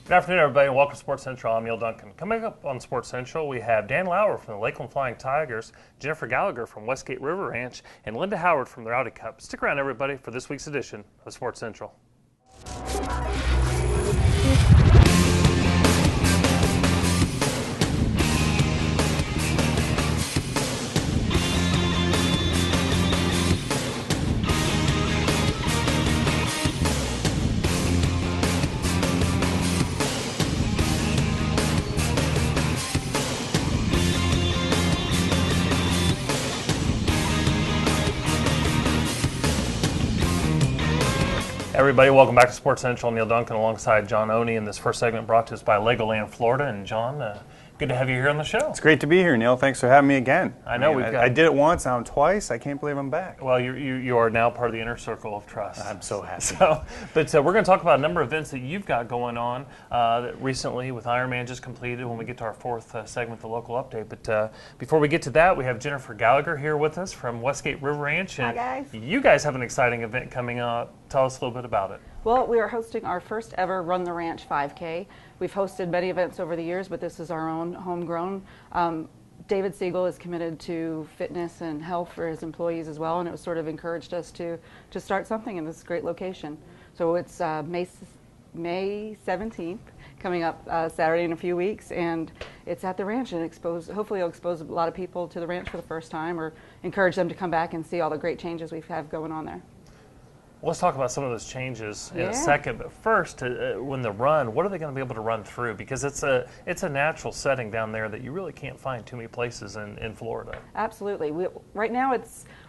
Good afternoon, everybody, and welcome to Sports Central. I'm Neil Duncan. Coming up on Sports Central, we have Dan Lauer from the Lakeland Flying Tigers, Jennifer Gallagher from Westgate River Ranch, and Linda Howard from the Rowdy Cup. Stick around, everybody, for this week's edition of Sports Central. Everybody, welcome back to Sports Central. Neil Duncan alongside John Oney, and this first segment brought to us by Legoland, Florida. And John, good to have you here on the show. It's great to be here, Neil. Thanks for having me again. I know I did it once, now I'm twice. I can't believe I'm back. Well, you are now part of the inner circle of trust. I'm so happy. But we're going to talk about a number of events that you've got going on that recently with Ironman just completed when we get to our fourth segment, the local update. But before we get to that, we have Jennifer Gallagher here with us from Westgate River Ranch. And hi, guys. You guys have an exciting event coming up. Tell us a little bit about it. Well, we are hosting our first ever Run the Ranch 5K. We've hosted many events over the years, but this is our own homegrown. David Siegel is committed to fitness and health for his employees as well, and it was sort of encouraged us to start something in this great location. So it's May 17th, coming up Saturday in a few weeks, and it's at the ranch, and hopefully it'll expose a lot of people to the ranch for the first time or encourage them to come back and see all the great changes we have going on there. Let's talk about some of those changes in a second, but first, when the run, what are they going to be able to run through? Because it's a natural setting down there that you really can't find too many places in Florida. Absolutely. Right now,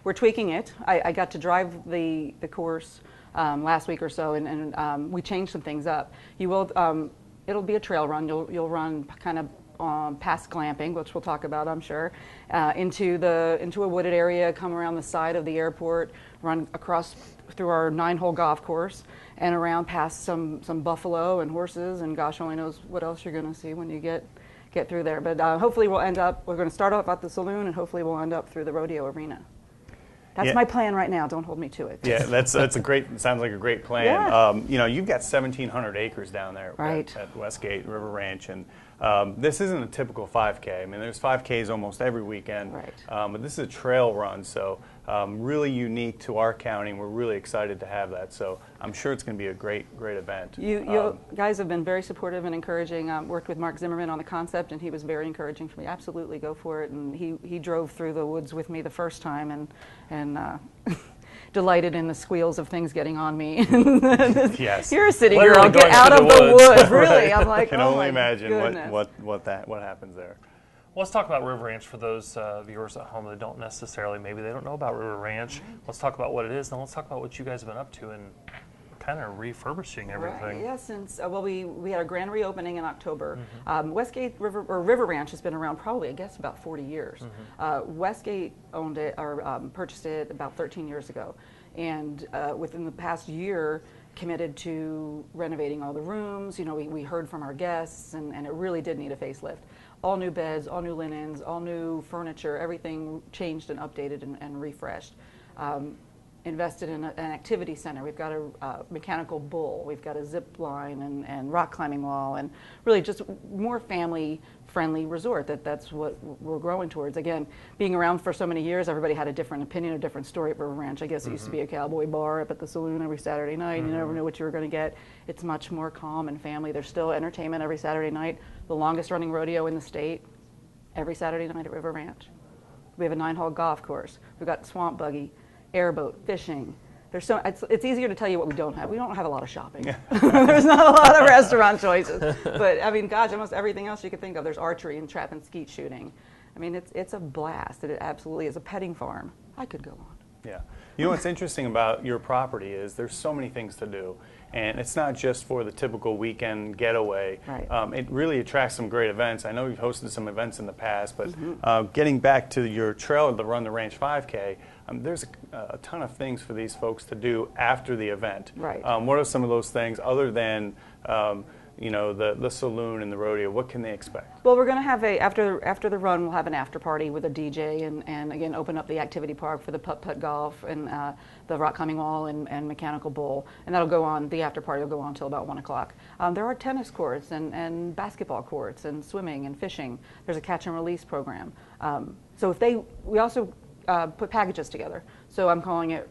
we're tweaking it. I got to drive the course last week or so, and we changed some things up. It'll be a trail run. You'll run kind of past glamping, which we'll talk about, I'm sure, into a wooded area, come around the side of the airport, run across through our 9-hole golf course, and around past some buffalo and horses, and gosh only knows what else you're going to see when you get through there. But hopefully we're going to start off at the saloon, and hopefully we'll end up through the rodeo arena. That's my plan right now. Don't hold me to it. Yeah, that's a great. Sounds like a great plan. Yeah. You've got 1,700 acres down there at Westgate River Ranch, and this isn't a typical 5K. I mean, there's 5Ks almost every weekend, but this is a trail run, so really unique to our county. And we're really excited to have that. So I'm sure it's going to be a great event. You guys have been very supportive and encouraging. Worked with Mark Zimmerman on the concept, and he was very encouraging for me. Absolutely, go for it. And he drove through the woods with me the first time, and delighted in the squeals of things getting on me. Yes. You're a city girl. Get out of the woods. Really, I'm like, I can only imagine what happens there. Well, let's talk about River Ranch for those viewers at home that don't necessarily, maybe they don't know about River Ranch. Let's talk about what it is, and let's talk about what you guys have been up to and kind of refurbishing everything. Right, yeah, since we had a grand reopening in October. Westgate River Ranch has been around probably, I guess, about 40 years. Westgate owned it or purchased it about 13 years ago, and within the past year committed to renovating all the rooms. We heard from our guests, and it really did need a facelift. All new beds, all new linens, all new furniture, everything changed and updated and refreshed. Invested in an activity center. We've got a mechanical bull. We've got a zip line and rock climbing wall, and really just more family-friendly resort. That's what we're growing towards. Again, being around for so many years, everybody had a different opinion, a different story at River Ranch. I guess it used to be a cowboy bar up at the saloon every Saturday night. You never knew what you were going to get. It's much more calm and family. There's still entertainment every Saturday night. The longest running rodeo in the state, every Saturday night at River Ranch. We have a 9-hole golf course. We've got swamp buggy, airboat, fishing. It's easier to tell you what we don't have. We don't have a lot of shopping. There's not a lot of restaurant choices. But I mean, gosh, almost everything else you could think of. There's archery and trap and skeet shooting. I mean, it's a blast. It absolutely is a petting farm. I could go on. Yeah. You know what's interesting about your property is there's so many things to do. And it's not just for the typical weekend getaway. Right. It really attracts some great events. I know you've hosted some events in the past, but getting back to your trail, the Run the Ranch 5K, there's a ton of things for these folks to do after the event. Right. What are some of those things other than the saloon and the rodeo, what can they expect? Well, we're going to have after the run, we'll have an after party with a DJ and again, open up the activity park for the putt-putt golf and the rock climbing wall and mechanical bull. And that'll go on, the after party will go on until about 1 o'clock. There are tennis courts and basketball courts and swimming and fishing. There's a catch and release program. So we also put packages together. So I'm calling it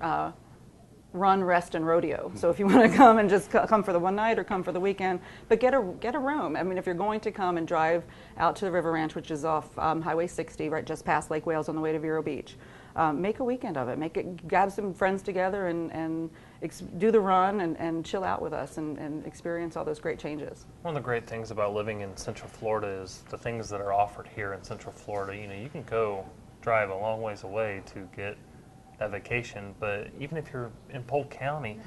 Run, Rest, and Rodeo. So if you want to come and just come for the one night or come for the weekend, but get a room. I mean, if you're going to come and drive out to the River Ranch, which is off Highway 60, right just past Lake Wales on the way to Vero Beach, make a weekend of it. Grab some friends together and do the run and chill out with us and experience all those great changes. One of the great things about living in Central Florida is the things that are offered here in Central Florida. You can go drive a long ways away to get that vacation, but even if you're in Polk County,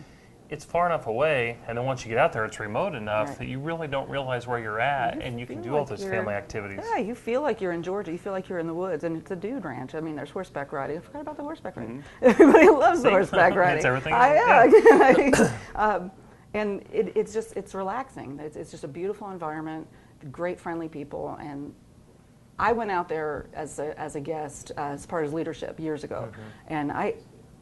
it's far enough away, and then once you get out there, it's remote enough that you really don't realize where you're at, and you can do all those family activities. Yeah, you feel like you're in Georgia. You feel like you're in the woods, and it's a dude ranch. I mean, there's horseback riding. I forgot about the horseback riding. Everybody loves the horseback riding. It's everything. And it's relaxing. It's just a beautiful environment, great friendly people, and I went out there as a guest as part of leadership years ago, and I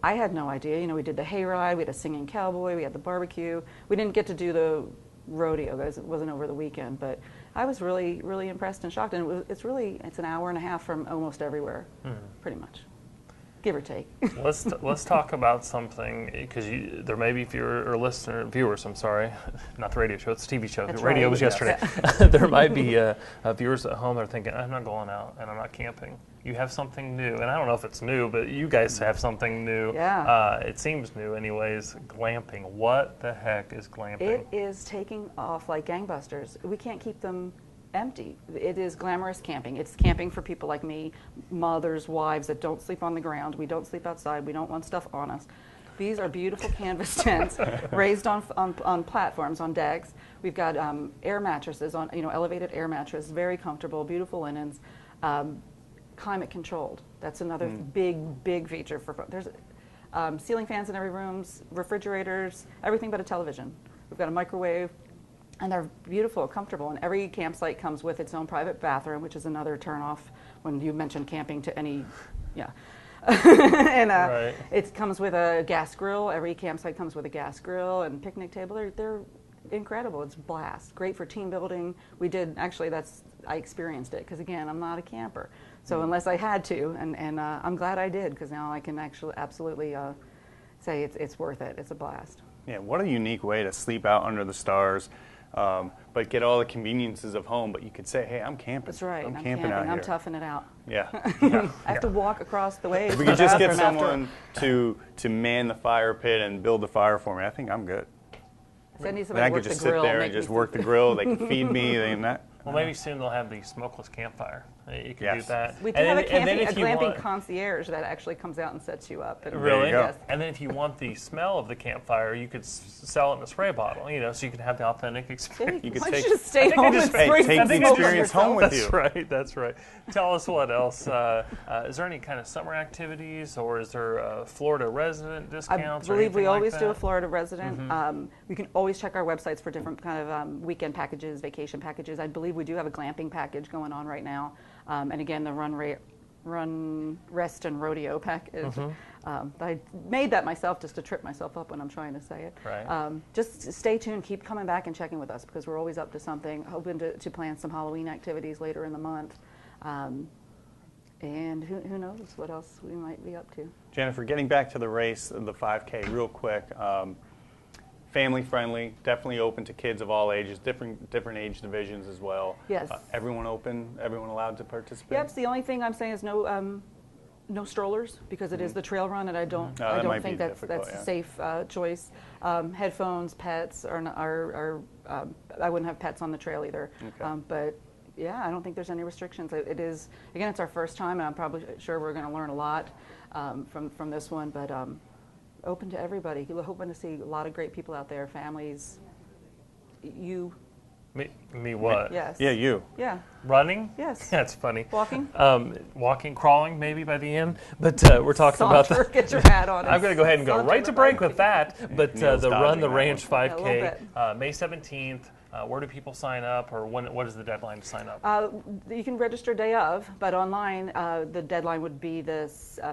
had no idea. We did the hayride, we had a singing cowboy, we had the barbecue. We didn't get to do the rodeo because it wasn't over the weekend, but I was really, really impressed and shocked. And it's an hour and a half from almost everywhere, pretty much, give or take. Let's talk about something, because there may be viewers. I'm sorry, not the radio show. It's a TV show. That's the radio right. was yesterday. There might be viewers at home that are thinking, I'm not going out and I'm not camping. You have something new, and I don't know if it's new, but you guys have something new. Yeah. It seems new, anyways. Glamping. What the heck is glamping? It is taking off like gangbusters. We can't keep them empty. It is glamorous camping. It's camping for people like me, mothers, wives that don't sleep on the ground. We don't sleep outside. We don't want stuff on us. These are beautiful canvas tents raised on platforms, on decks. We've got air mattresses, elevated air mattress, very comfortable, beautiful linens, climate controlled. That's another big feature. There's ceiling fans in every room, refrigerators, everything but a television. We've got a microwave. And they're beautiful, comfortable, and every campsite comes with its own private bathroom, which is another turnoff when you mention camping to any, and it comes with a gas grill. Every campsite comes with a gas grill and picnic table. They're incredible. It's a blast. Great for team building. I experienced it because, again, I'm not a camper. So unless I had to, and I'm glad I did, because now I can absolutely say it's worth it. It's a blast. Yeah, what a unique way to sleep out under the stars. But get all the conveniences of home, but you could say, hey, I'm camping. That's right. I'm camping out here. I'm toughing it out. Yeah. I have to walk across the way. If we could just get someone to man the fire pit and build the fire for me, I think I'm good. Send Then I could just sit there and just work the grill. They can feed me. Well, maybe soon they'll have the smokeless campfire. You could do that. We do have a glamping concierge that actually comes out and sets you up. Really? Yes. And then if you want the smell of the campfire, you could sell it in a spray bottle, so you can have the authentic experience. You could just stay home and spray take the experience home with you. That's right. Tell us what else. Is there any kind of summer activities, or is there Florida resident discounts? I believe we always like do a Florida resident. We can always check our websites for different kind of weekend packages, vacation packages. I believe we do have a glamping package going on right now. And again, the Run, Rest, and Rodeo package. I made that myself just to trip myself up when I'm trying to say it. Right. Just stay tuned. Keep coming back and checking with us, because we're always up to something, hoping to plan some Halloween activities later in the month. And who knows what else we might be up to. Jennifer, getting back to the race, the 5K, real quick. Family friendly, definitely open to kids of all ages, different age divisions as well. Yes. Everyone open, everyone allowed to participate. Yep. The only thing I'm saying is no strollers, because it is the trail run, and I don't think that's a safe choice. Headphones, pets are I wouldn't have pets on the trail either. Okay. But yeah, I don't think there's any restrictions. It is, again, it's our first time, and I'm probably sure we're going to learn a lot from this one, but. Open to everybody. You're hoping to see a lot of great people out there, families. You. Me what? Yes. Yeah, you. Yeah. Running? Yes. That's funny. Walking? Walking, crawling maybe by the end. But we're talking about that. Get your hat on. I'm going to go ahead and go right to break with that. But the Run the Ranch 5K, Yeah, May 17th. Where do people sign up, or what is the deadline to sign up? You can register day of, but online the deadline would be the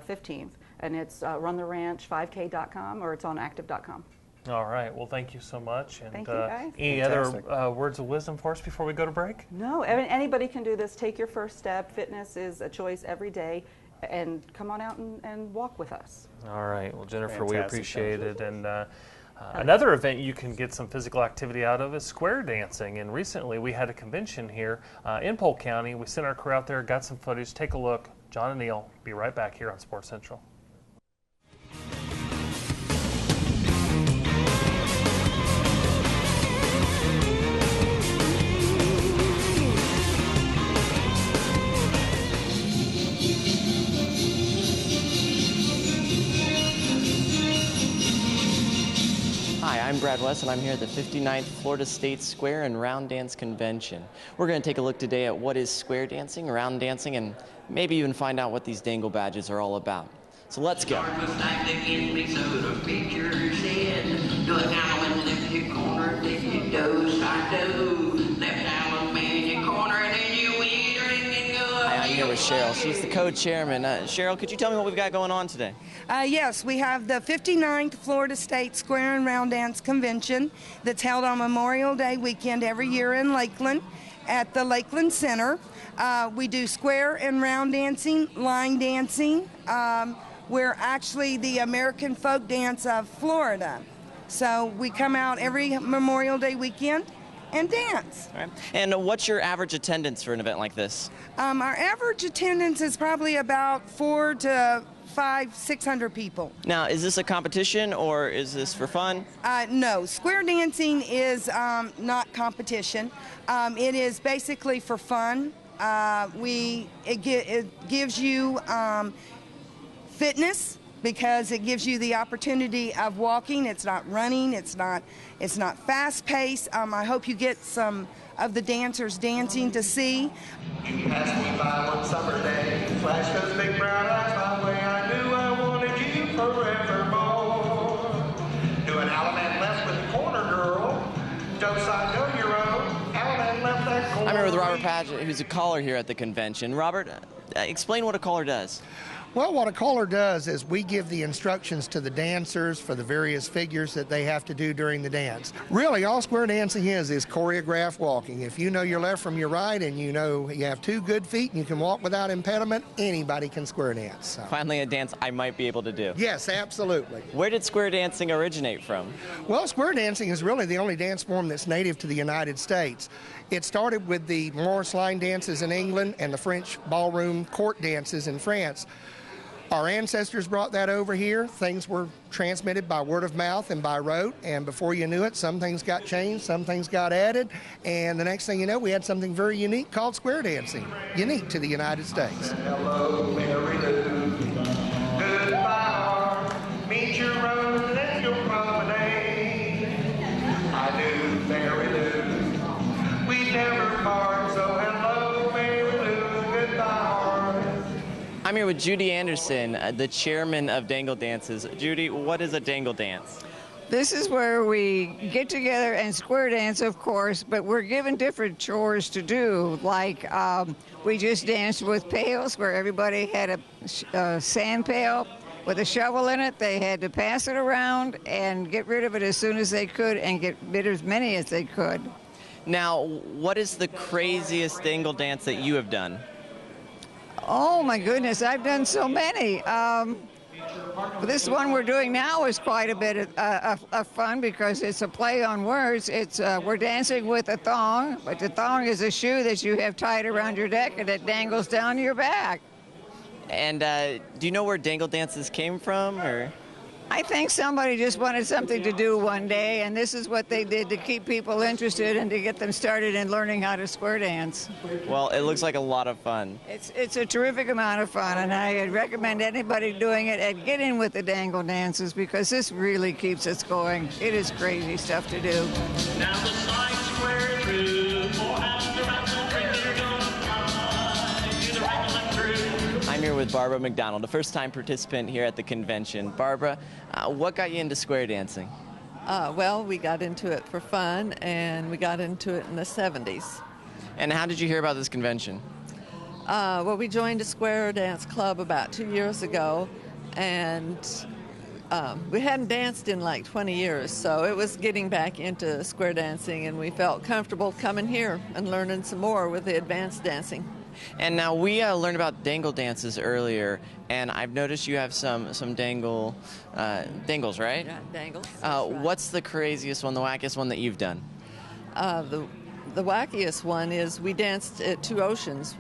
15th, and it's runtheranch5k.com, or it's on active.com. All right. Well, thank you so much. And thank you, guys. Any other words of wisdom for us before we go to break? No, anybody can do this. Take your first step. Fitness is a choice every day, and come on out and walk with us. All right. Well, Jennifer, Fantastic. we appreciate it. And another event you can get some physical activity out of is square dancing. And recently we had a convention here in Polk County. We sent our crew out there, got some footage. Take a look. John and Neil, be right back here on Sports Central. Hi, I'm Brad West, and I'm here at the 59th Florida State Square and Round Dance Convention. We're going to take a look today at what is square dancing, round dancing, and maybe even find out what these dangle badges are all about. So let's go. Hi, I'm here with Cheryl. She's the co-chairman. Cheryl, could you tell me what we've got going on today? Yes, we have the 59th Florida State Square and Round Dance Convention that's held on Memorial Day weekend every year in Lakeland at the Lakeland Center. We do square and round dancing, line dancing. We're actually the American folk dance of Florida. So we come out every Memorial Day weekend and dance. All right. And what's your average attendance for an event like this? Our average attendance is probably about 400 to 600 people. Now, is this a competition or is this for fun? No, square dancing is not competition. It is basically for fun. It gives you fitness, because it gives you the opportunity of walking. It's not running. It's not fast-paced. I hope you get some of the dancers dancing to see. You passed me by one summer day, flashed those big brown eyes my way. I knew I wanted you forevermore. Doing Alabama left with the corner girl. Don't side, go your own. Alabama left that corner. I'm here with Robert Padgett, who's a caller here at the convention. Robert, explain what a caller does. Well, what a caller does is we give the instructions to the dancers for the various figures that they have to do during the dance. Really, all square dancing is choreographed walking. If you know your left from your right and you know you have two good feet and you can walk without impediment, anybody can square dance. So. Finally, a dance I might be able to do. Yes, absolutely. Where did square dancing originate from? Well, square dancing is really the only dance form that's native to the United States. It started with the Morris line dances in England and the French ballroom court dances in France. Our ancestors brought that over here. Things were transmitted by word of mouth and by rote, and before you knew it, some things got changed, some things got added, and the next thing you know, we had something very unique called square dancing, unique to the United States. Hello, Mary Lou. Goodbye, meet your rose and your promenade. I do, Mary Lou. We never part, so hello, Mary Lou. Goodbye. I'm here with Judy Anderson, the chairman of Dangle Dances. Judy, what is a dangle dance? This is where we get together and square dance, of course, but we're given different chores to do. Like we just danced with pails, where everybody had a sand pail with a shovel in it. They had to pass it around and get rid of it as soon as they could and get rid of as many as they could. Now, what is the craziest dangle dance that you have done? Oh my goodness, I've done so many. This one we're doing now is quite a bit of fun because it's a play on words. It's we're dancing with a thong, but the thong is a shoe that you have tied around your neck and it dangles down your back. And do you know where dangle dances came from, or? I think somebody just wanted something to do one day, and this is what they did to keep people interested and to get them started in learning how to square dance. Well, it looks like a lot of fun. It's a terrific amount of fun, and I recommend anybody doing it and get in with the dangle dances because this really keeps us going. It is crazy stuff to do. Now the side square through, four halves around the ring, you're gonna fly to the right and left through. I'm here with Barbara McDonald, a first-time participant here at the convention. Barbara, what got you into square dancing? Well, we got into it for fun, and we got into it in the 70s. And how did you hear about this convention? Well, we joined a square dance club about 2 years ago, and we hadn't danced in like 20 years, so it was getting back into square dancing, and we felt comfortable coming here and learning some more with the advanced dancing. And now we learned about dangle dances earlier, and I've noticed you have some dangles, right? Yeah, dangles. What's the craziest one, the wackiest one that you've done? The wackiest one is we danced at two oceans.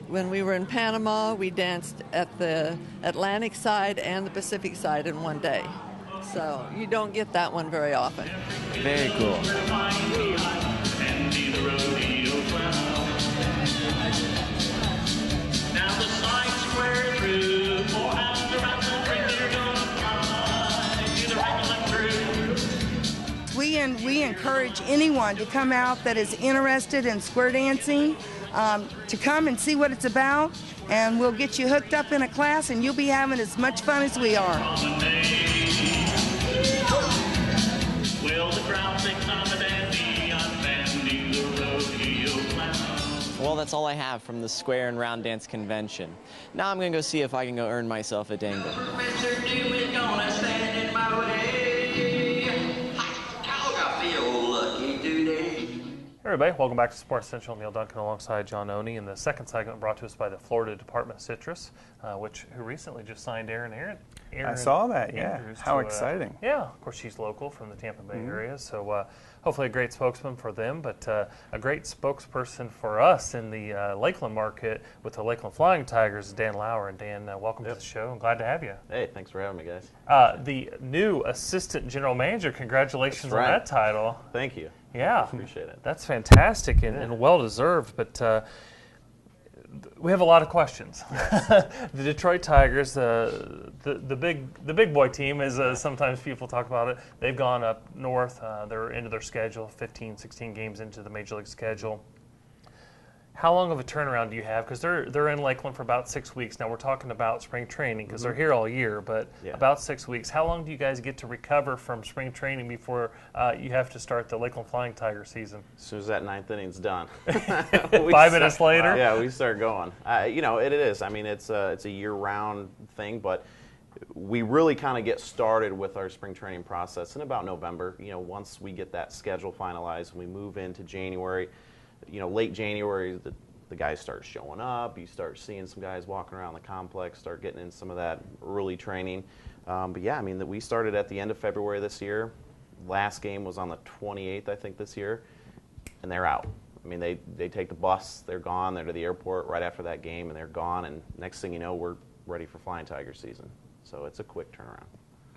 When we were in Panama, we danced at the Atlantic side and the Pacific side in one day. So you don't get that one very often. Very cool. We encourage anyone to come out that is interested in square dancing to come and see what it's about, and we'll get you hooked up in a class, and you'll be having as much fun as we are. Well, that's all I have from the Square and Round Dance Convention. Now I'm going to go see if I can go earn myself a dangle. Mr. Doom is gonna stand in my way. I feel lucky today. Hey everybody, welcome back to Sports Central. Neil Duncan alongside John Oney, and the second segment brought to us by the Florida Department of Citrus, who recently just signed Aaron I saw that, yeah. Andrews How to, exciting. Yeah, of course she's local from the Tampa Bay area, so hopefully a great spokesman for them, but a great spokesperson for us in the Lakeland market with the Lakeland Flying Tigers, Dan Lauer. And Dan, welcome to the show. I'm glad to have you. Hey, thanks for having me, guys. The new Assistant General Manager, congratulations on that title. Thank you. Yeah, appreciate it. That's fantastic and well deserved. But we have a lot of questions. Yes. The Detroit Tigers, the big boy team, as sometimes people talk about it. They've gone up north. They're into their schedule, 15, 16 games into the Major League schedule. How long of a turnaround do you have? Because they're in Lakeland for about 6 weeks. Now we're talking about spring training because they're here all year, but about 6 weeks. How long do you guys get to recover from spring training before you have to start the Lakeland Flying Tiger season? As soon as that ninth inning's done. 5 minutes later? Yeah, we start going. It is. I mean, it's a year-round thing, but we really kind of get started with our spring training process in about November. Once we get that schedule finalized and we move into January, late January, the guys start showing up. You start seeing some guys walking around the complex, start getting in some of that early training. We started at the end of February this year. Last game was on the 28th, I think, this year, and they're out. I mean, they take the bus, they're gone, they're to the airport right after that game, and they're gone, and next thing you know, we're ready for Flying Tiger season. So it's a quick turnaround.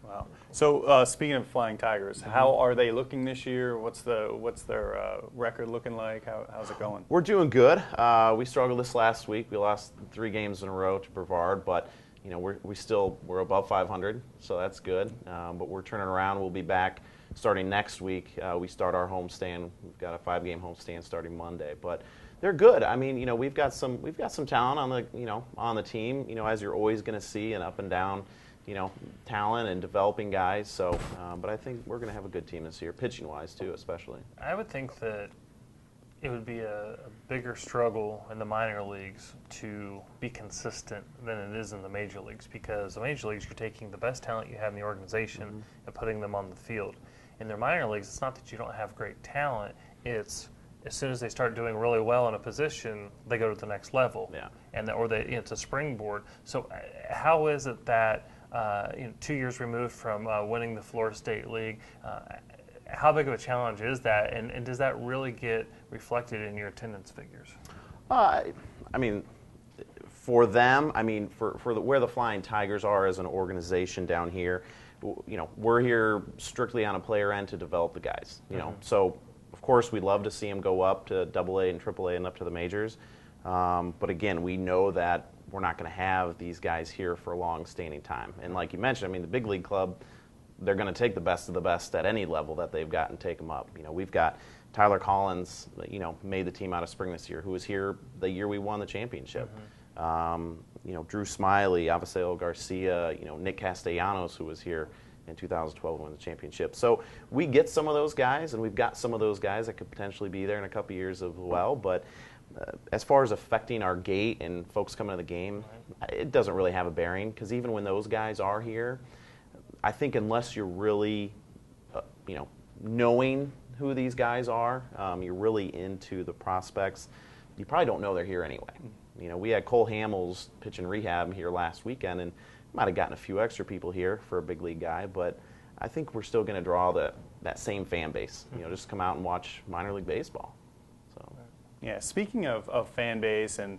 Wow. So speaking of Flying Tigers, how are they looking this year? What's their record looking like? How's it going? We're doing good. We struggled this last week. We lost 3 games in a row to Brevard, but we're above 500, so that's good. But we're turning around. We'll be back starting next week. We start our homestand. We've got a 5-game homestand starting Monday, but they're good. I mean, we've got some talent on the team. As you're always going to see, an up and down. Talent and developing guys. So, but I think we're going to have a good team this year, pitching-wise too, especially. I would think that it would be a bigger struggle in the minor leagues to be consistent than it is in the major leagues, because the major leagues, you're taking the best talent you have in the organization and putting them on the field. In their minor leagues, it's not that you don't have great talent. It's as soon as they start doing really well in a position, they go to the next level. Yeah. It's a springboard. So how is it that 2 years removed from winning the Florida State League, how big of a challenge is that, and does that really get reflected in your attendance figures? For them, where the Flying Tigers are as an organization down here, we're here strictly on a player end to develop the guys. So of course we'd love to see them go up to AA and AAA and up to the majors, but again, we know that we're not going to have these guys here for a long-standing time. And like you mentioned, the big league club, they're going to take the best of the best at any level that they've got and take them up. We've got Tyler Collins, made the team out of spring this year, who was here the year we won the championship. Drew Smiley, Avaseo Garcia, Nick Castellanos, who was here, in 2012 win the championship. So we get some of those guys, and we've got some of those guys that could potentially be there in a couple years as well. But as far as affecting our gate and folks coming to the game, it doesn't really have a bearing, because even when those guys are here, I think unless you're really, knowing who these guys are, you're really into the prospects, you probably don't know they're here anyway. We had Cole Hamels pitching rehab here last weekend, and might have gotten a few extra people here for a big league guy, but I think we're still going to draw that same fan base. Just come out and watch minor league baseball. So, yeah. Speaking of fan base and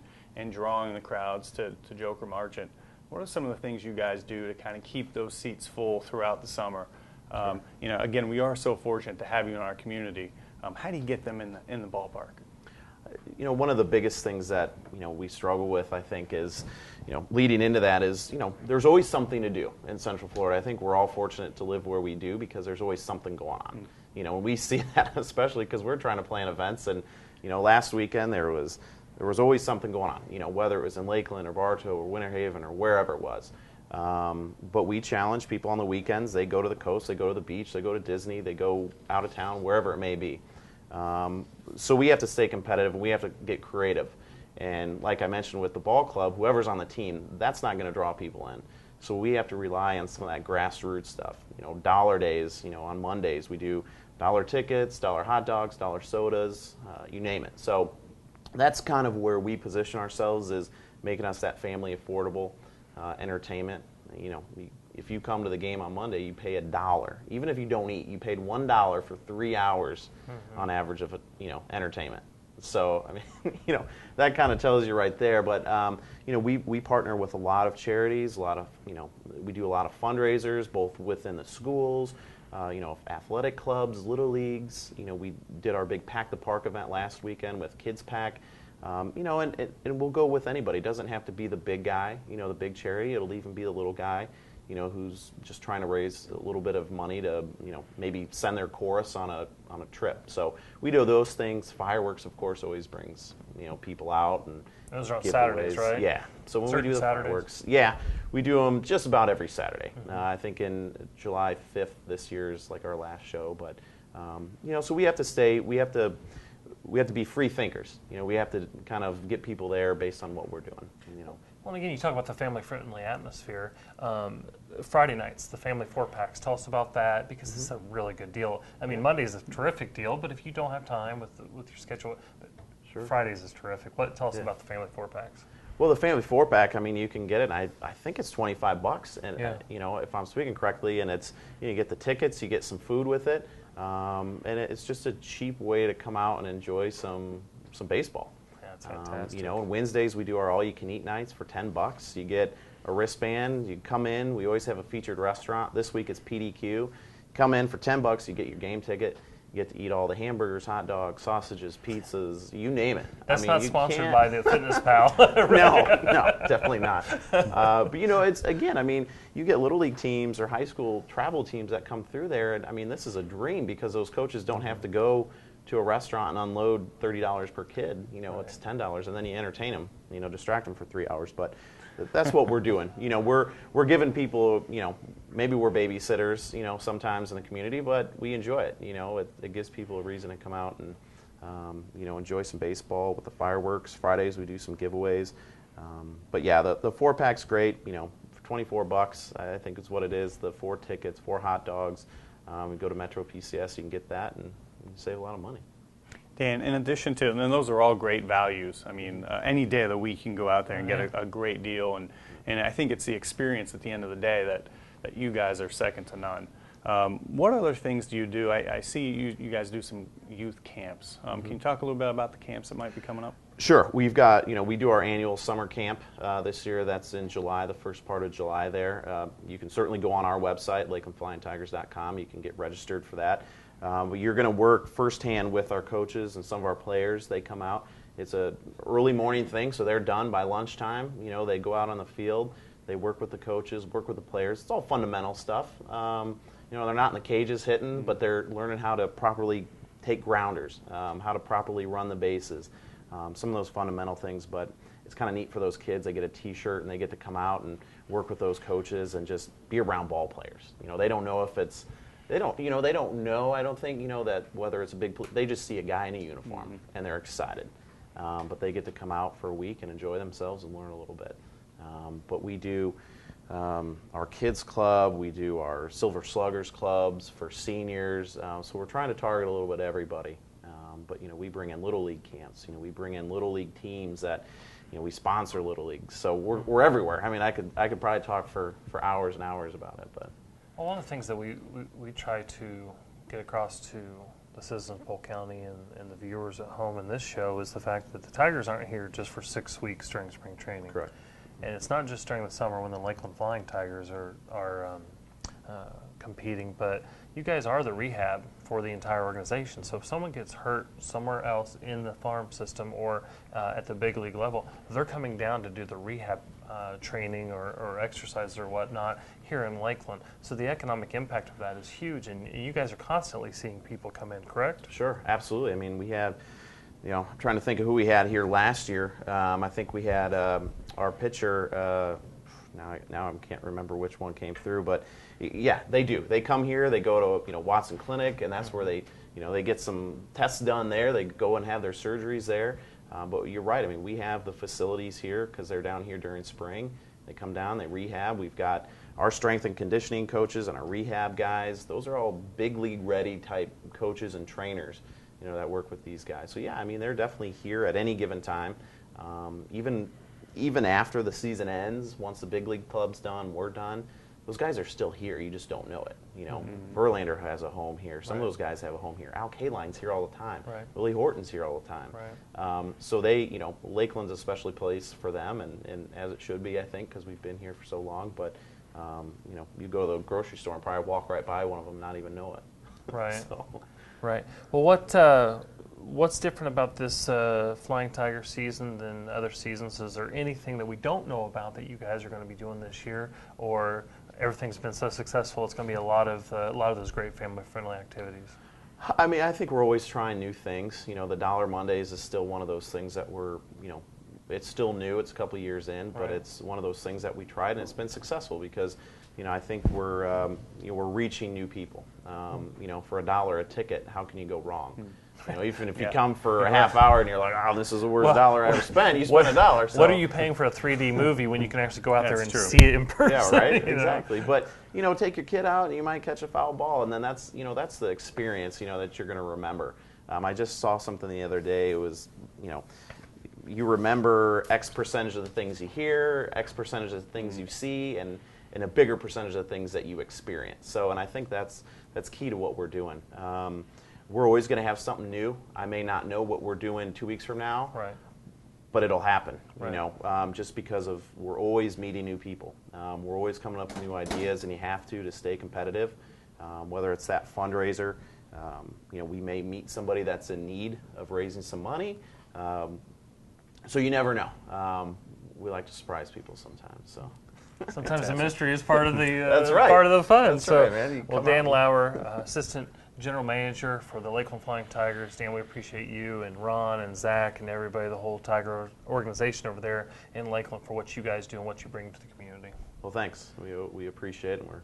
drawing the crowds to Joker Marchant, what are some of the things you guys do to kind of keep those seats full throughout the summer? Again, we are so fortunate to have you in our community. How do you get them in the ballpark? One of the biggest things that we struggle with, I think, is leading into that is there's always something to do in Central Florida. I think we're all fortunate to live where we do because there's always something going on. And we see that especially because we're trying to plan events, and last weekend there was always something going on. Whether it was in Lakeland or Bartow or Winter Haven or wherever it was. But we challenge people on the weekends. They go to the coast, they go to the beach, they go to Disney, they go out of town, wherever it may be. So we have to stay competitive, and we have to get creative. And like I mentioned with the ball club, whoever's on the team, that's not going to draw people in. So we have to rely on some of that grassroots stuff. Dollar days, on Mondays we do dollar tickets, dollar hot dogs, dollar sodas, you name it. So that's kind of where we position ourselves, is making us that family affordable entertainment. If you come to the game on Monday, you pay $1. Even if you don't eat, you paid $1 for 3 hours on average of entertainment. So I mean, that kind of tells you right there. But we partner with a lot of charities, we do a lot of fundraisers, both within the schools, athletic clubs, little leagues. We did our big Pack the Park event last weekend with Kids Pack. And we'll go with anybody. It doesn't have to be the big guy, the big charity. It'll even be the little guy, who's just trying to raise a little bit of money to, maybe send their chorus on a trip. So we do those things. Fireworks, of course, always brings, people out. And those are on Saturdays, right? Yeah. So when we do the fireworks, we do them just about every Saturday. I think in July 5th this year is like our last show. But, so we have to be free thinkers. We have to kind of get people there based on what we're doing. Well, again, you talk about the family-friendly atmosphere. Friday nights, the family 4-packs. Tell us about that, because it's a really good deal. I mean, Monday's a terrific deal, but if you don't have time with your schedule, Fridays is terrific. Tell us about the family 4-packs. Well, the family 4-pack, I mean, you can get it. I think it's $25, and if I'm speaking correctly, and it's you get the tickets, you get some food with it. And it's just a cheap way to come out and enjoy some baseball. Yeah, it's fantastic. On Wednesdays we do our all-you-can-eat nights for $10. You get a wristband. You come in. We always have a featured restaurant. This week it's PDQ. Come in for $10. You get your game ticket. You get to eat all the hamburgers, hot dogs, sausages, pizzas, you name it. That's not sponsored by the Fitness Pal. No, definitely not. But it's again. I mean, you get little league teams or high school travel teams that come through there, and I mean, this is a dream because those coaches don't have to go to a restaurant and unload $30 per kid. It's $10, and then you entertain them. Distract them for 3 hours, but. That's what we're doing. We're giving people, maybe we're babysitters, sometimes in the community, but we enjoy it. It gives people a reason to come out and, enjoy some baseball with the fireworks. Fridays we do some giveaways. But yeah, the 4-pack's great. For $24, I think is what it is. The 4 tickets, 4 hot dogs. We go to Metro PCS, you can get that, and you save a lot of money. Dan, in addition to, and those are all great values. I mean, any day of the week you can go out there and get a great deal, and I think it's the experience at the end of the day that you guys are second to none. What other things do you do? I see you guys do some youth camps. Can you talk a little bit about the camps that might be coming up? Sure. We've got, we do our annual summer camp this year. That's in July, the first part of July there. You can certainly go on our website, lakelandflyingtigers.com. You can get registered for that. But you're going to work firsthand with our coaches and some of our players. They come out. It's an early morning thing, so they're done by lunchtime. They go out on the field. They work with the coaches, work with the players. It's all fundamental stuff. They're not in the cages hitting, but they're learning how to properly take grounders, how to properly run the bases, some of those fundamental things. But it's kind of neat for those kids. They get a T-shirt and they get to come out and work with those coaches and just be around ball players. They don't know if it's, they don't know, I don't think, that whether it's a big, they just see a guy in a uniform and they're excited. But they get to come out for a week and enjoy themselves and learn a little bit. But we do our kids club, we do our Silver Sluggers clubs for seniors. So we're trying to target a little bit everybody. But we bring in Little League camps. We bring in Little League teams that, we sponsor Little Leagues. So we're everywhere. I mean, I could probably talk for hours and hours about it. But one of the things that we try to get across to the citizens of Polk County and the viewers at home in this show is the fact that the Tigers aren't here just for 6 weeks during spring training. Correct. And it's not just during the summer when the Lakeland Flying Tigers are competing, but you guys are the rehab for the entire organization. So if someone gets hurt somewhere else in the farm system or at the big league level, they're coming down to do the rehab training or exercises or whatnot here in Lakeland. So the economic impact of that is huge, and you guys are constantly seeing people come in, correct? Sure, absolutely. I mean, we have, I'm trying to think of who we had here last year. I think we had our pitcher, now I can't remember which one came through, but yeah, they do. They come here, they go to Watson Clinic, and that's where they they get some tests done there. They go and have their surgeries there. But you're right. I mean, we have the facilities here because they're down here during spring. They come down, they rehab. We've got our strength and conditioning coaches and our rehab guys. Those are all big league ready type coaches and trainers, that work with these guys. So yeah, I mean, they're definitely here at any given time. Even after the season ends, once the big league club's done, we're done, those guys are still here. You just don't know it. Verlander has a home here. Some of those guys have a home here. Al Kaline's here all the time. Right. Willie Horton's here all the time. Right. So they, Lakeland's a special place for them, and as it should be, I think, because we've been here for so long. But, you go to the grocery store and probably walk right by one of them and not even know it. Right. So. Right. Well, what's different about this Flying Tiger season than other seasons? Is there anything that we don't know about that you guys are going to be doing this year, or everything's been so successful it's going to be a lot of those great family-friendly activities? I mean, I think we're always trying new things. The Dollar Mondays is still one of those things that we're, it's still new. It's a couple of years in, but it's one of those things that we tried, and it's been successful because, I think we're reaching new people. For $1 a ticket, how can you go wrong? Even if you come for a half hour and you're like, oh, this is the worst dollar I ever spent, you spent $1. So. What are you paying for a 3D movie when you can actually go out there and see it in person? Yeah, right, exactly. But, take your kid out and you might catch a foul ball, and then that's the experience, that you're going to remember. I just saw something the other day. It was, you remember X percentage of the things you hear, X percentage of the things you see, and a bigger percentage of the things that you experience. So, and I think that's key to what we're doing. We're always going to have something new. I may not know what we're doing 2 weeks from now, right, but it'll happen. Right. Just because of we're always meeting new people. We're always coming up with new ideas, and you have to stay competitive. Whether it's that fundraiser, we may meet somebody that's in need of raising some money. So you never know. We like to surprise people sometimes. So. Sometimes the mystery is part of the That's right. part of the fun. That's so, right, man. Well, Dan Lauer, Assistant General Manager for the Lakeland Flying Tigers. Dan, we appreciate you and Ron and Zach and everybody, the whole Tiger organization over there in Lakeland for what you guys do and what you bring to the community. Well, thanks. We appreciate it, and we're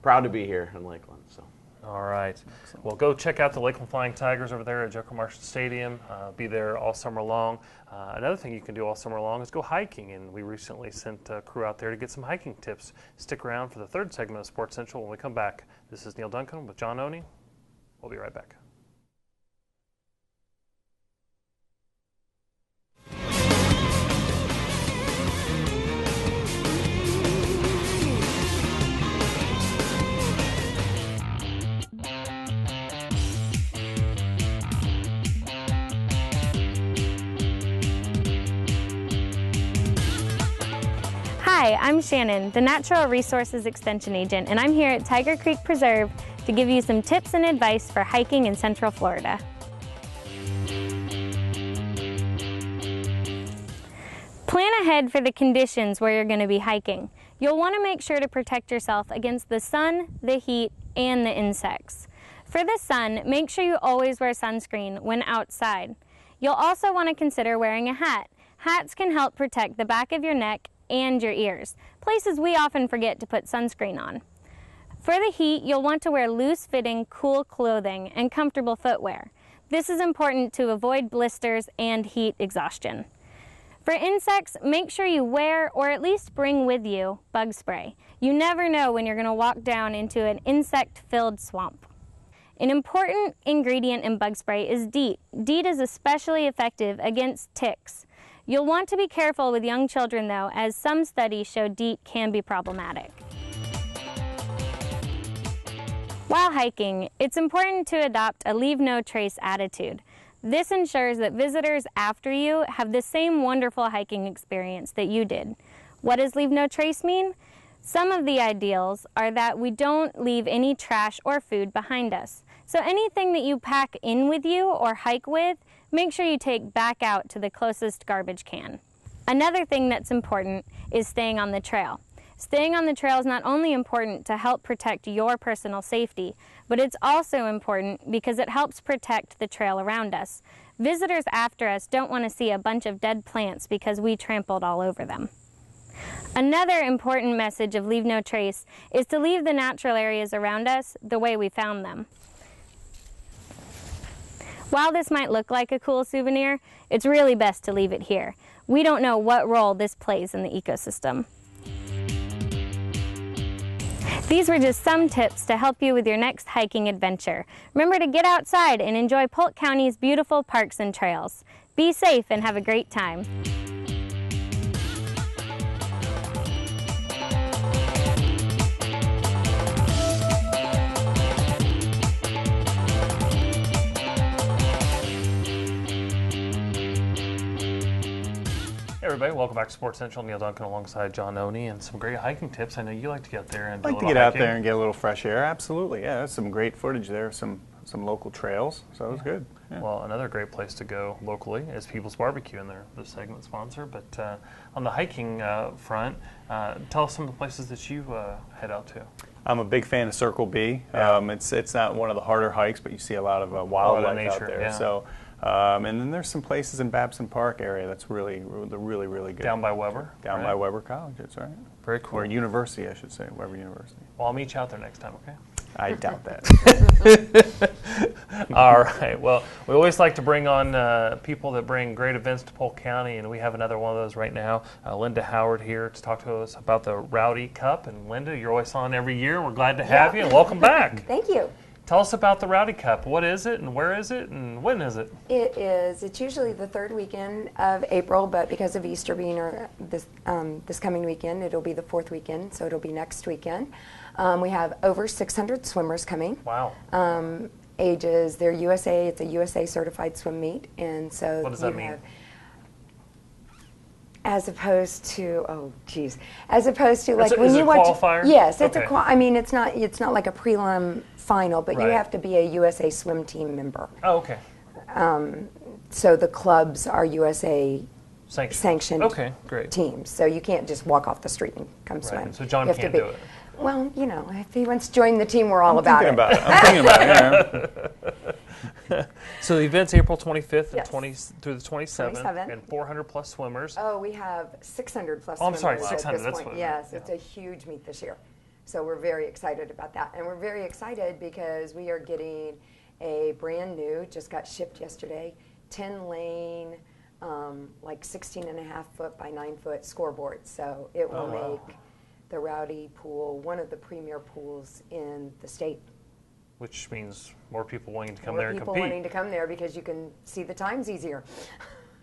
proud to be here in Lakeland. So. All right. Well, go check out the Lakeland Flying Tigers over there at Joker Marshall Stadium. Be there all summer long. Another thing you can do all summer long is go hiking, and we recently sent a crew out there to get some hiking tips. Stick around for the third segment of Sports Central when we come back. This is Neil Duncan with John Oney. We'll be right back. Hi, I'm Shannon, the Natural Resources Extension Agent, and I'm here at Tiger Creek Preserve to give you some tips and advice for hiking in Central Florida. Plan ahead for the conditions where you're going to be hiking. You'll want to make sure to protect yourself against the sun, the heat, and the insects. For the sun, make sure you always wear sunscreen when outside. You'll also want to consider wearing a hat. Hats can help protect the back of your neck and your ears, places we often forget to put sunscreen on. For the heat, you'll want to wear loose-fitting, cool clothing and comfortable footwear. This is important to avoid blisters and heat exhaustion. For insects, make sure you wear or at least bring with you bug spray. You never know when you're going to walk down into an insect-filled swamp. An important ingredient in bug spray is DEET. DEET is especially effective against ticks. You'll want to be careful with young children though, as some studies show DEET can be problematic. While hiking, it's important to adopt a leave no trace attitude. This ensures that visitors after you have the same wonderful hiking experience that you did. What does leave no trace mean? Some of the ideals are that we don't leave any trash or food behind us. So anything that you pack in with you or hike with, make sure you take back out to the closest garbage can. Another thing that's important is staying on the trail. Staying on the trail is not only important to help protect your personal safety, but it's also important because it helps protect the trail around us. Visitors after us don't want to see a bunch of dead plants because we trampled all over them. Another important message of Leave No Trace is to leave the natural areas around us the way we found them. While this might look like a cool souvenir, it's really best to leave it here. We don't know what role this plays in the ecosystem. These were just some tips to help you with your next hiking adventure. Remember to get outside and enjoy Polk County's beautiful parks and trails. Be safe and have a great time. Hey everybody, welcome back to Sports Central. Neil Duncan alongside John Oney and some great hiking tips. I know you like to get out there and do a little hiking. Out there and get a little fresh air. Absolutely, yeah. There's some great footage there, some local trails, so it was good. Yeah. Well, another great place to go locally is People's Barbecue, and they're the segment sponsor. But on the hiking front, tell us some of the places that you head out to. I'm a big fan of Circle B. Yeah. It's not one of the harder hikes, but you see a lot of wildlife nature, out there. Yeah. So. And then there's some places in Babson Park area that's really good. Down by Weber? Down by Weber College, that's right. Very cool. Or University, I should say, Weber University. Well, I'll meet you out there next time, okay? I doubt that. All right. Well, we always like to bring on people that bring great events to Polk County, and we have another one of those right now. Linda Howard here to talk to us about the Rowdy Cup. And Linda, you're always on every year. We're glad to have you, and welcome back. Thank you. Tell us about the Rowdy Cup. What is it, and where is it, and when is it? It's usually the third weekend of April, but because of Easter being this coming weekend, it'll be the fourth weekend, so it'll be next weekend. We have over 600 swimmers coming. Wow. They're USA, it's a USA certified swim meet, and so what does that mean? As opposed to like when you watch qualifier? Yes, it's it's not like a prelim final, but you have to be a USA swim team member. Oh, okay. So the clubs are USA sanctioned teams, so you can't just walk off the street and come swim. So John can't do it. Well, if he wants to join the team, we're all about it. I'm thinking about it. Yeah. So the event's April 25th yes. through the 27th, and 400 plus swimmers. Oh, we have 600 plus. Oh, I'm sorry, swimmers 600. At this That's point. what. Yes, yeah. It's a huge meet this year, so we're very excited about that, and we're very excited because we are getting a brand new, just got shipped yesterday, 10-lane, like 16.5 foot by 9 foot scoreboard. So it will make the Rowdy pool one of the premier pools in the state. Which means more people wanting to come there and compete. More people wanting to come there because you can see the times easier.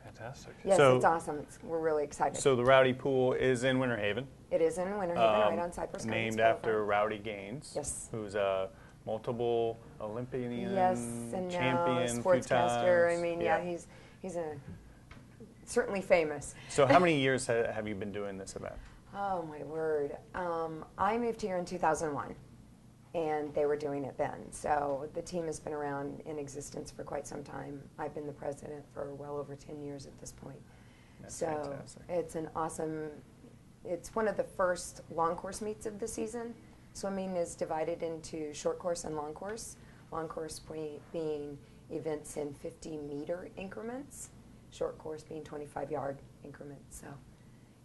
Fantastic. Yes, it's awesome. We're really excited. So the Rowdy pool is in Winter Haven. It is in Winter Haven, right on Cypress. Named after Rowdy Gaines. Yes. Who's a multiple Olympian and champion, sportscaster. I mean, he's certainly famous. So how many years have you been doing this event? Oh my word! I moved here in 2001. And they were doing it then. So the team has been around in existence for quite some time. I've been the president for well over 10 years at this point. That's so fantastic. It's one of the first long course meets of the season. Swimming is divided into short course and long course. Long course being events in 50-meter increments. short course being 25-yard increments. So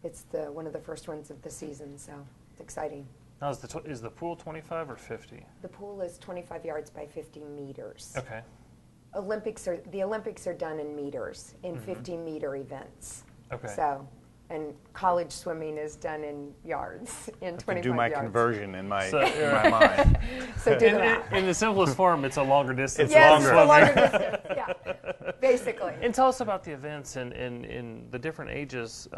it's one of the first ones of the season, so it's exciting. Now, is the pool 25 or 50? The pool is 25 yards by 50 meters. Okay. The Olympics are done in meters, in 50-meter events. Okay. So, and college swimming is done in yards, in 25 yards. Do my conversion in my mind. So do the math. In the simplest form, it's a longer distance. Yes, it's a longer distance. Yeah, basically. And tell us about the events in the different ages.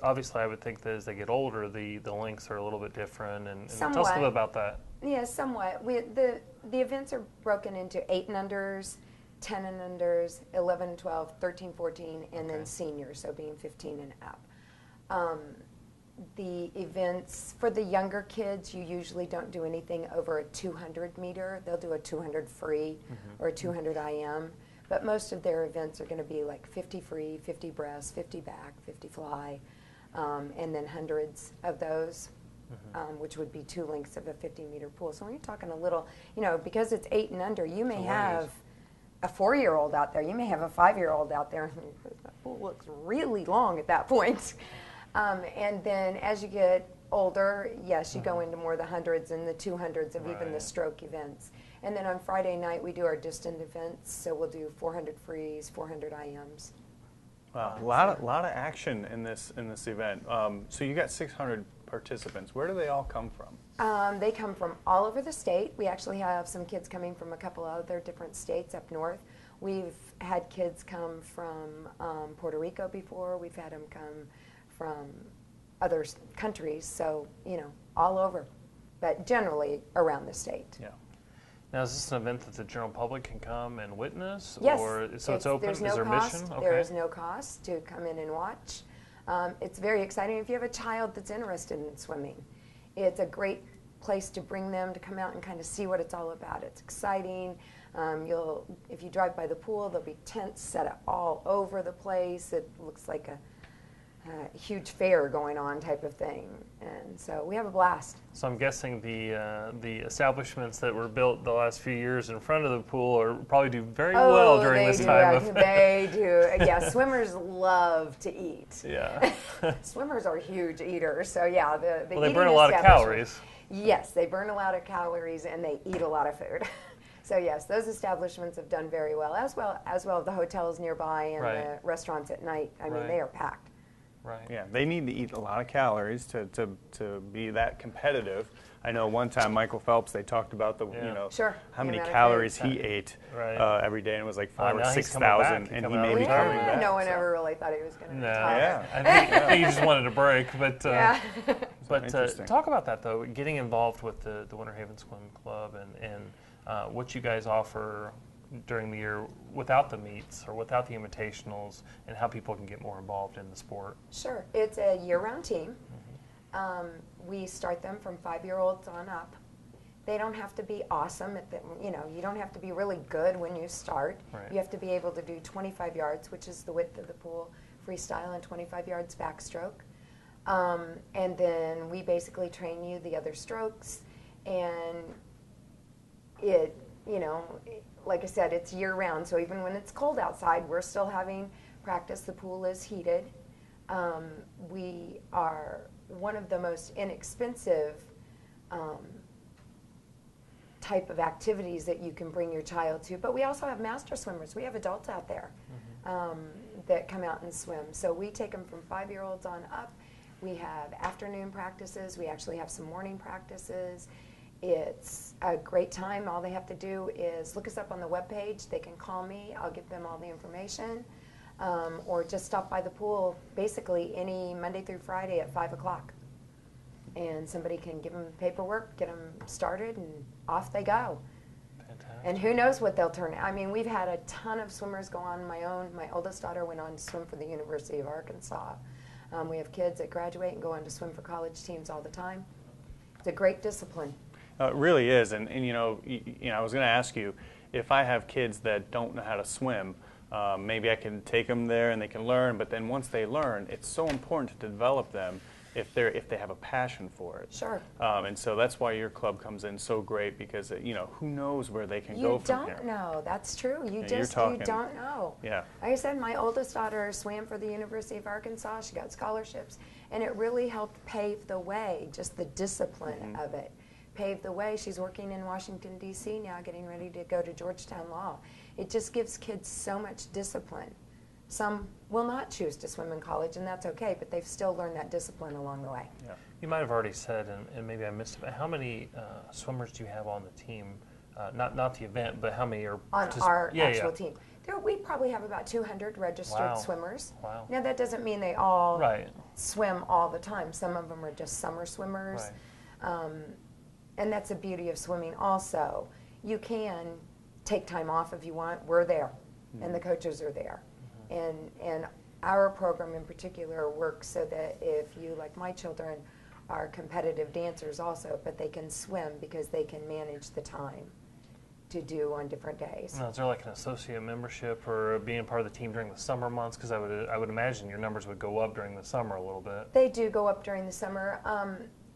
Obviously, I would think that as they get older, the lengths are a little bit different. And tell us a little bit about that. Yeah, somewhat. The events are broken into 8 and unders, 10 and unders, 11 and 12, 13, 14, and then seniors, so being 15 and up. The events for the younger kids, you usually don't do anything over a 200 meter. They'll do a 200 free or a 200 IM. But most of their events are going to be like 50 free, 50 breast, 50 back, 50 fly, and then hundreds of those, which would be 2 lengths of a 50-meter pool. So when you're talking a little, because it's 8 and under, you may have a 4-year-old out there. You may have a 5-year-old out there. That pool looks really long at that point. And then as you get older, yes, you go into more the hundreds and the 200s of even the stroke events. And then on Friday night, we do our distant events. So we'll do 400 frees, 400 IMs. Wow, a lot of action in this event. So you got 600 participants. Where do they all come from? They come from all over the state. We actually have some kids coming from a couple other different states up north. We've had kids come from Puerto Rico before. We've had them come from other countries. So, all over, but generally around the state. Yeah. Now, is this an event that the general public can come and witness? Yes. So it's open? There's no is there cost. mission? Okay. There is no cost to come in and watch. It's very exciting if you have a child that's interested in swimming. It's a great place to bring them to come out and kind of see what it's all about. It's exciting. If you drive by the pool, there'll be tents set up all over the place. It looks like a huge fair going on type of thing, and so we have a blast. So I'm guessing the establishments that were built the last few years in front of the pool probably do very well during this time. They do. Yeah, swimmers love to eat. Yeah. Swimmers are huge eaters, so yeah. They burn a lot of calories. Yes, they burn a lot of calories and they eat a lot of food. So yes, those establishments have done very well, as well the hotels nearby and the restaurants at night. I mean, they are packed. Right. Yeah, they need to eat a lot of calories to be that competitive. I know one time Michael Phelps, they talked about how many calories he ate every day, and it was like 5,000 or 6,000, and he may be coming back. No one ever really thought he was going to retire. Yeah, I think he just wanted a break. But but talk about that though, getting involved with the Winter Haven Swim Club and what you guys offer during the year without the meets or without the invitationals, and how people can get more involved in the sport. Sure. It's a year-round team. We start them from 5-year-olds on up. They don't have to be awesome. You don't have to be really good when you start. Right. You have to be able to do 25 yards, which is the width of the pool, freestyle, and 25 yards backstroke. And then we basically train you the other strokes, and like I said, it's year-round, so even when it's cold outside, we're still having practice. The pool is heated. We are one of the most inexpensive type of activities that you can bring your child to, but we also have master swimmers. We have adults out there that come out and swim. So we take them from 5-year-olds on up. We have afternoon practices. We actually have some morning practices. It's a great time. All they have to do is look us up on the webpage. They can call me. I'll give them all the information. Or just stop by the pool basically any Monday through Friday at 5 o'clock. And somebody can give them paperwork, get them started, and off they go. Fantastic. And who knows what they'll turn out. I mean, we've had a ton of swimmers go on. My oldest daughter went on to swim for the University of Arkansas. We have kids that graduate and go on to swim for college teams all the time. It's a great discipline. It really is, and I was going to ask you, if I have kids that don't know how to swim, maybe I can take them there and they can learn, but then once they learn, it's so important to develop them if they have a passion for it. Sure. And so that's why your club comes in so great, because who knows where they can go from here. You don't know. That's true. You don't know. Yeah. Like I said, my oldest daughter swam for the University of Arkansas. She got scholarships, and it really helped pave the way. Just the discipline of it paved the way. She's working in Washington, D.C. now, getting ready to go to Georgetown Law. It just gives kids so much discipline. Some will not choose to swim in college, and that's okay, but they've still learned that discipline along the way. Yeah. You might have already said, and maybe I missed it, but how many swimmers do you have on the team? Not the event, but how many are on our actual team? We probably have about 200 registered swimmers. Wow. Now, that doesn't mean they all swim all the time. Some of them are just summer swimmers. Right. And that's the beauty of swimming also. You can take time off if you want. We're there, and the coaches are there. And our program in particular works so that if you, like my children, are competitive dancers also, but they can swim because they can manage the time to do on different days. Now, is there like an associate membership or being part of the team during the summer months? Because I would imagine your numbers would go up during the summer a little bit. They do go up during the summer.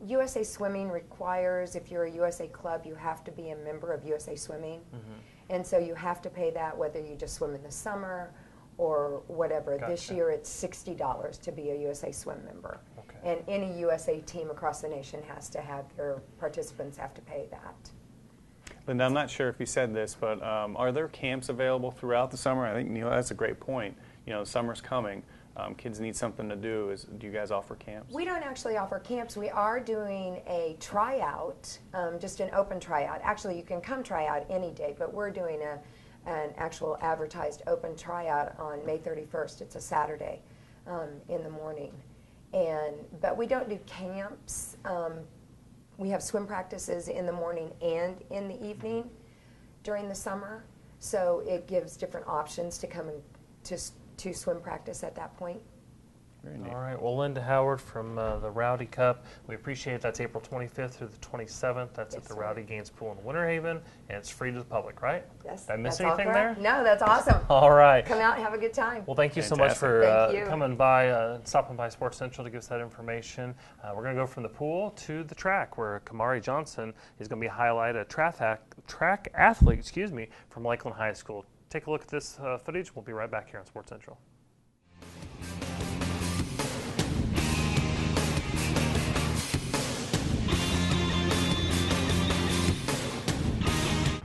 USA Swimming requires, if you're a USA club, you have to be a member of USA Swimming. And so you have to pay that whether you just swim in the summer or whatever. Gotcha. This year it's $60 to be a USA Swim member. Okay. And any USA team across the nation has to have, their participants have to pay that. Linda, I'm not sure if you said this, but are there camps available throughout the summer? I think that's a great point. Summer's coming. Kids need something to do. Do you guys offer camps? We don't actually offer camps. We are doing a tryout, just an open tryout. Actually, you can come try out any day, but we're doing an actual advertised open tryout on May 31st. It's a Saturday in the morning. But we don't do camps. We have swim practices in the morning and in the evening during the summer. So it gives different options to come and to swim practice at that point. Very neat. All right. Well, Linda Howard from the Rowdy Cup. We appreciate it. That's April 25th through the 27th. That's at the Rowdy Gaines Pool in Winter Haven, and it's free to the public, right? Yes. Did I miss anything there? No, that's awesome. All right. Come out and have a good time. Well, thank you so much for coming by, stopping by Sports Central to give us that information. We're going to go from the pool to the track, where Kumari Johnson is going to be highlighted, a track athlete, from Lakeland High School. Take a look at this footage. We'll be right back here on Sports Central.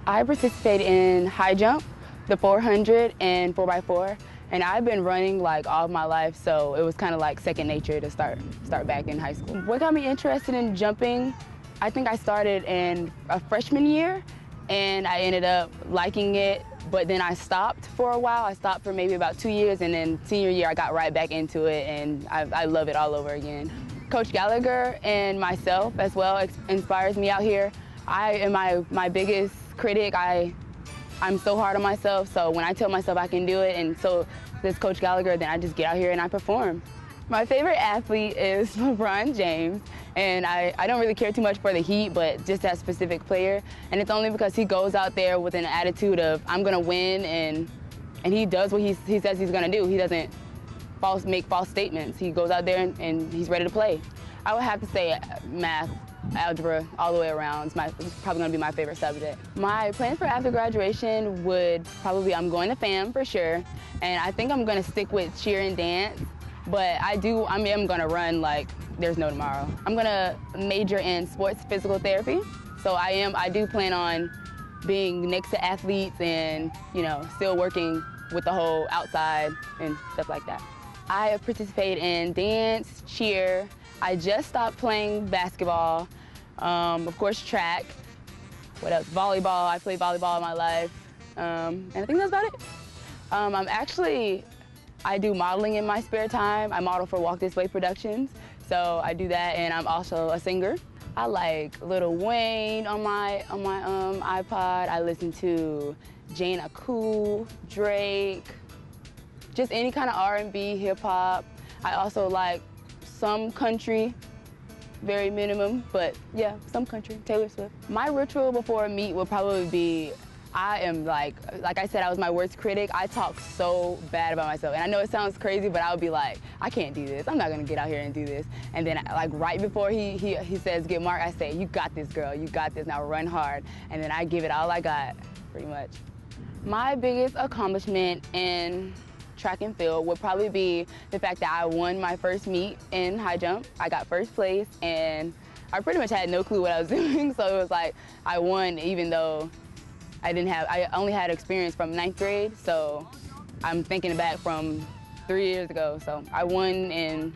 I participate in high jump, the 400 and 4x4, and I've been running like all of my life, so it was kind of like second nature to start back in high school. What got me interested in jumping, I think I started in a freshman year, and I ended up liking it, but then I stopped for a while. I stopped for maybe about 2 years, and then senior year I got right back into it, and I love it all over again. Coach Gallagher and myself as well inspires me out here. I am my biggest critic. I'm so hard on myself, so when I tell myself I can do it, and so this Coach Gallagher, then I just get out here and I perform. My favorite athlete is LeBron James, and I don't really care too much for the Heat, but just that specific player, and it's only because he goes out there with an attitude of I'm gonna win, and he does what he says he's gonna do. He doesn't make false statements. He goes out there and he's ready to play. I would have to say math, algebra, all the way around. It's probably going to be my favorite subject. My plan for after graduation would probably be I'm going to FAM for sure, and I think I'm going to stick with cheer and dance, but I am going to run like there's no tomorrow. I'm going to major in sports physical therapy, so I do plan on being next to athletes and, still working with the whole outside and stuff like that. I participate in dance, cheer. I just stopped playing basketball, of course track, what else, volleyball. I played volleyball all my life, and I think that's about it. I do modeling in my spare time. I model for Walk This Way Productions, so I do that, and I'm also a singer. I like Lil Wayne on my iPod. I listen to Jane Aku, Drake, just any kind of R&B, hip hop. I also like some country, very minimum, but yeah, some country, Taylor Swift. My ritual before a meet would probably be I am like I said, I was my worst critic. I talk so bad about myself. And I know it sounds crazy, but I would be like, I can't do this. I'm not gonna get out here and do this. And then like right before he says get marked, I say, you got this, girl, you got this, now run hard. And then I give it all I got, pretty much. My biggest accomplishment in track and field would probably be the fact that I won my first meet in high jump. I got first place, and I pretty much had no clue what I was doing, so it was like I won even though I only had experience from 9th grade, so I'm thinking back from 3 years ago. So I won, and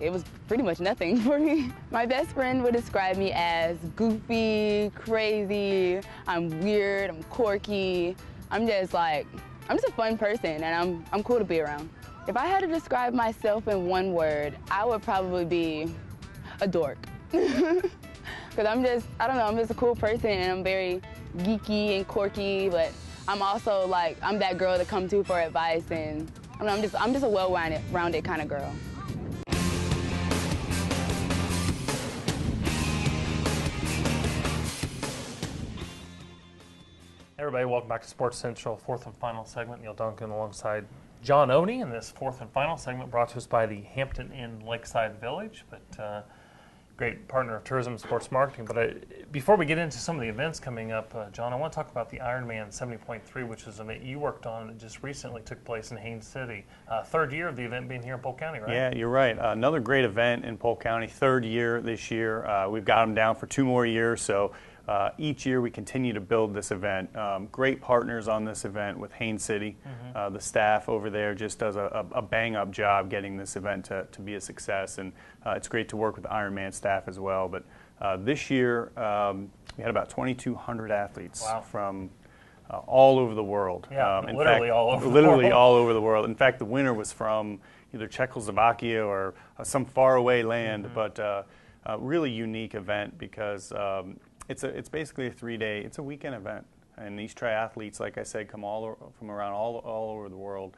it was pretty much nothing for me. My best friend would describe me as goofy, crazy, I'm weird, I'm quirky. I'm just a fun person, and I'm cool to be around. If I had to describe myself in one word, I would probably be a dork. Because I'm just a cool person, and I'm very geeky and quirky, but I'm also like, I'm that girl to come to for advice, and I don't know, I'm just a well-rounded kind of girl. Everybody, welcome back to Sports Central, fourth and final segment. Neil Duncan alongside John Oney in this fourth and final segment brought to us by the Hampton Inn Lakeside Village, but great partner of tourism and sports marketing. But before we get into some of the events coming up, John, I want to talk about the Ironman 70.3, which is an event you worked on that just recently took place in Haines City. Third year of the event being here in Polk County, right? Yeah, you're right. Another great event in Polk County, third year this year. We've got them down for 2 more years, so each year we continue to build this event. Great partners on this event with Haines City. The staff over there just does a bang-up job getting this event to be a success, and it's great to work with the Ironman staff as well. But this year we had about 2,200 athletes from all over the world. Yeah, literally all over the world. Literally all over the world. In fact, the winner was from either Czechoslovakia or some faraway land, but a really unique event because it's basically a 3-day, it's a weekend event. And these triathletes, like I said, come from around all over the world.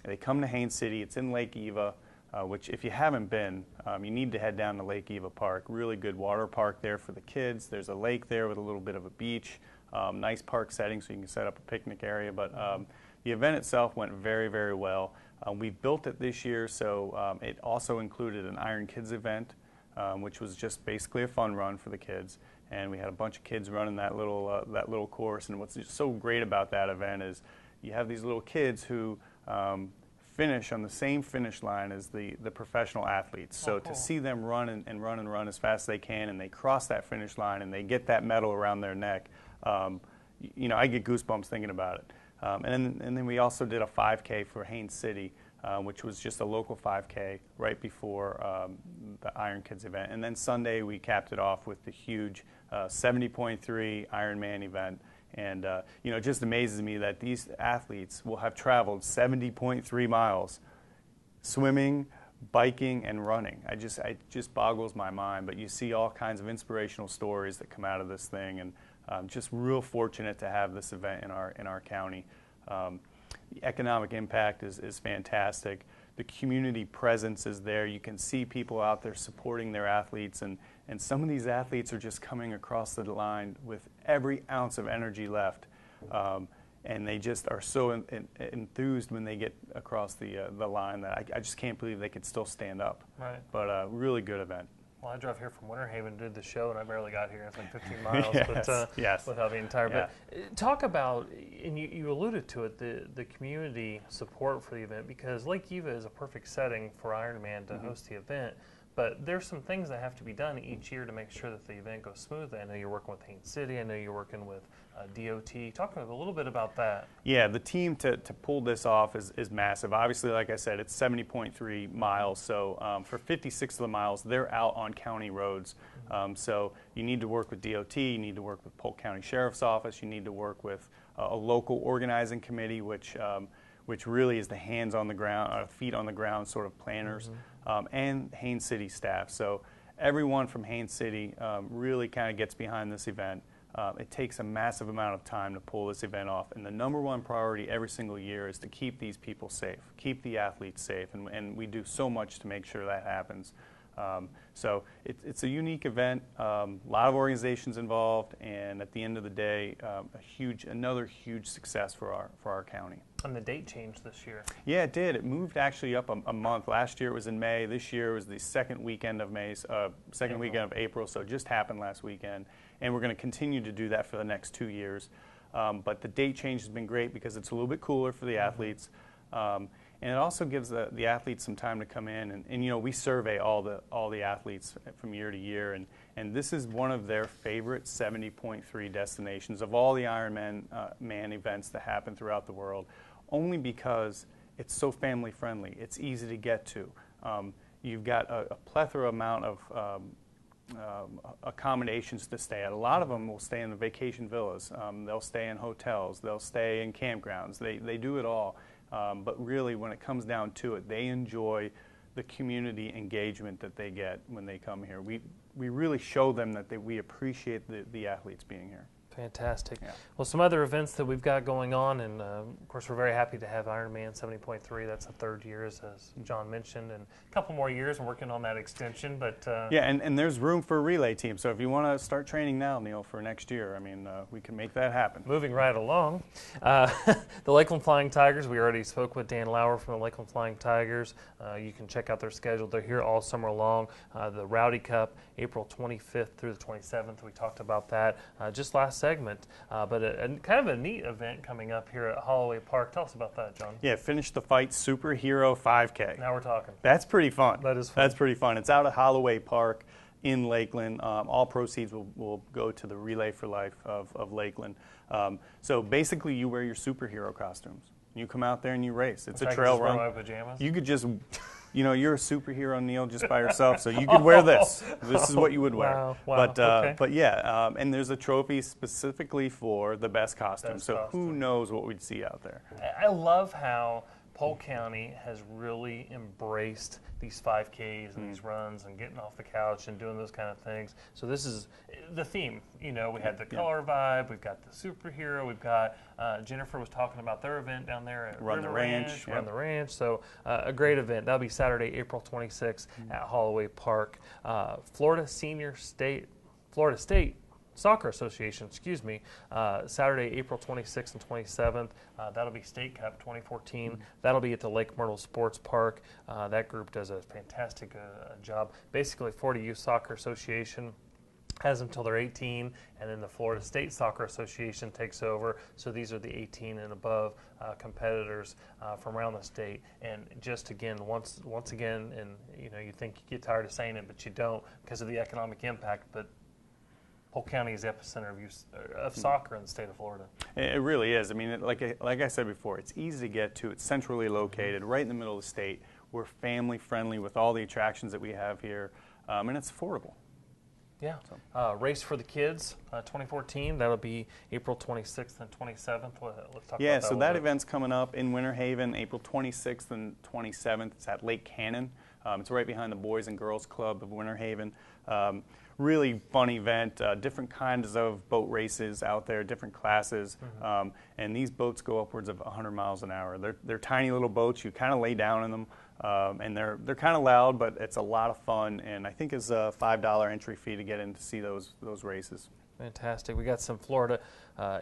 They come to Haines City. It's in Lake Eva, which if you haven't been, you need to head down to Lake Eva Park. Really good water park there for the kids. There's a lake there with a little bit of a beach. Nice park setting so you can set up a picnic area. But the event itself went very, very well. We built it this year, so it also included an Iron Kids event, which was just basically a fun run for the kids. And we had a bunch of kids running that little course. And what's so great about that event is you have these little kids who finish on the same finish line as the professional athletes. So to see them run and run as fast as they can, and they cross that finish line and they get that medal around their neck, you know, I get goosebumps thinking about it. And then we also did a 5K for Haines City, which was just a local 5K right before the Iron Kids event. And then Sunday we capped it off with the huge 70.3 Ironman event. And you know, it just amazes me that these athletes will have traveled 70.3 miles swimming, biking, and running. It just boggles my mind. But you see all kinds of inspirational stories that come out of this thing, and just real fortunate to have this event in our county. The economic impact is fantastic. The community presence is there. You can see people out there supporting their athletes, and some of these athletes are just coming across the line with every ounce of energy left, and they just are so enthused when they get across the line that I just can't believe they could still stand up. Right. But a really good event. Well, I drove here from Winter Haven, did the show, and I barely got here. It's like 15 miles, yes, without the entire. Yeah. But talk about, and you alluded to it, the community support for the event, because Lake Eva is a perfect setting for Ironman to host the event. But there's some things that have to be done each year to make sure that the event goes smoothly. I know you're working with Haines City. I know you're working with DOT. Talk a little bit about that. Yeah, the team to pull this off is massive. Obviously, like I said, it's 70.3 miles. So for 56 of the miles, they're out on county roads. So you need to work with DOT. You need to work with Polk County Sheriff's Office. You need to work with a local organizing committee, which really is the hands on the ground, feet on the ground sort of planners, and Haines City staff. So everyone from Haines City really kind of gets behind this event. It takes a massive amount of time to pull this event off, and the number one priority every single year is to keep these people safe, keep the athletes safe, and we do so much to make sure that happens. So it's a unique event, a lot of organizations involved, and at the end of the day, another huge success for our county. And the date changed this year. Yeah, it did. It moved actually up a month. Last year it was in May. This year it was the second weekend of May, weekend of April. So it just happened last weekend, and we're going to continue to do that for the next 2 years. But the date change has been great because it's a little bit cooler for the athletes. And it also gives the athletes some time to come in, and you know, we survey all the athletes from year to year, and this is one of their favorite 70.3 destinations of all the Ironman man events that happen throughout the world, only because it's so family friendly. It's easy to get to. You've got a plethora amount of accommodations to stay at. A lot of them will stay in the vacation villas. They'll stay in hotels. They'll stay in campgrounds. They do it all. But really, when it comes down to it, they enjoy the community engagement that they get when they come here. We really show them that we appreciate the athletes being here. Fantastic. Yeah. Well, some other events that we've got going on, and of course we're very happy to have Ironman 70.3. That's the third year, as John mentioned, and a couple more years. We're working on that extension, but yeah, and there's room for a relay team. So if you want to start training now, Neil, for next year, I mean, we can make that happen. Moving right along, the Lakeland Flying Tigers. We already spoke with Dan Lauer from the Lakeland Flying Tigers. You can check out their schedule. They're here all summer long. The Rowdy Cup, April 25th through the 27th. We talked about that just last segment, but kind of a neat event coming up here at Holloway Park. Tell us about that, John. Yeah, Finish the Fight Superhero 5K. Now we're talking. That's pretty fun. That is fun. That's pretty fun. It's out at Holloway Park in Lakeland. All proceeds will go to the Relay for Life of Lakeland. So basically, you wear your superhero costumes. You come out there and you race. It's a trail run. My pajamas? You could just, you know, you're a superhero, Neil, just by yourself. So you could wear this. This is what you would wear. Wow. But yeah, and there's a trophy specifically for the best costume. Who knows what we'd see out there? I love how Polk County has really embraced these 5Ks and these runs and getting off the couch and doing those kind of things. So this is the theme. You know, we had the color vibe, we've got the superhero, we've got Jennifer was talking about their event down there at Run the Ranch. Run the Ranch. So a great event. That'll be Saturday, April 26th at Holloway Park. Florida State Soccer Association, Saturday, April 26th and 27th. That'll be State Cup 2014. That'll be at the Lake Myrtle Sports Park. That group does a fantastic job. Basically, Florida Youth Soccer Association has them until they're 18, and then the Florida State Soccer Association takes over. So these are the 18 and above competitors from around the state. And just again, once again, and you know, you think you get tired of saying it, but you don't because of the economic impact. But Polk County is the epicenter of soccer in the state of Florida. It really is. I mean, like I said before, it's easy to get to. It's centrally located, right in the middle of the state. We're family friendly with all the attractions that we have here, and it's affordable. Yeah. Race for the Kids 2014. That'll be April 26th and 27th. Let's talk about that. Yeah, so that event's coming up in Winter Haven, April 26th and 27th. It's at Lake Cannon. It's right behind the Boys and Girls Club of Winter Haven. Really fun event, different kinds of boat races out there, different classes, and these boats go upwards of 100 miles an hour. They're tiny little boats. You kind of lay down in them, and they're kind of loud, but it's a lot of fun, and I think it's a $5 entry fee to get in to see those races. Fantastic. We got some Florida